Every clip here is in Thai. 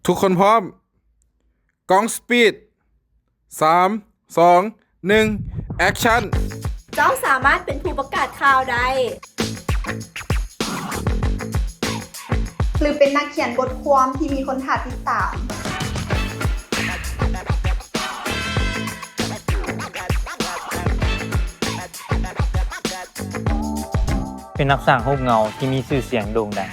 ทุกคนพร้อมกล้องสปีด3 2 1แอคชั่นเจ้าสามารถเป็นผู้ประกาศข่าวได้ หรือเป็นนักเขียนบทความที่มีคนถ่ายติดตาม เป็นนักสร้างรูปเงาที่มีชื่อเสียงโด่งดัง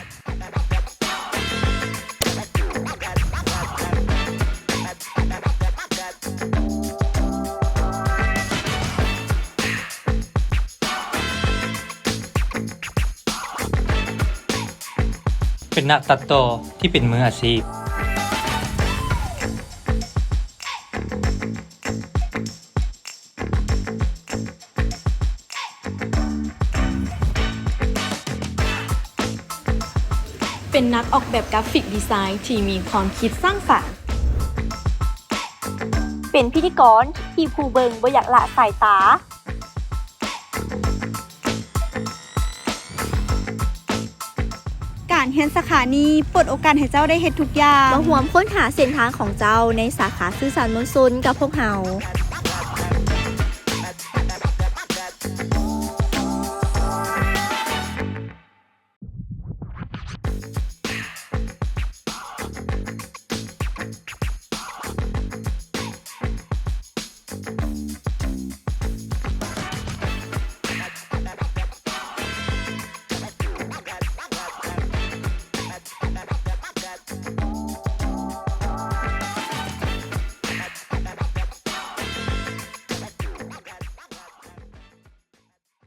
เป็นนักตัดต่อที่เป็นมืออาชีพเป็นนักออกแบบกราฟิกดีไซน์ที่มีความคิดสร้างสรรค์ เป็นพิธีกรที่ผู้เบิงบ่อยากละสายตาการเรียนสาขานี้เปิดโอกาสให้เจ้าได้เฮ็ดทุกอย่าง มาร่วมค้นหาเส้นทางของเจ้าในสาขาสื่อสารมวลชนกับพวกเรา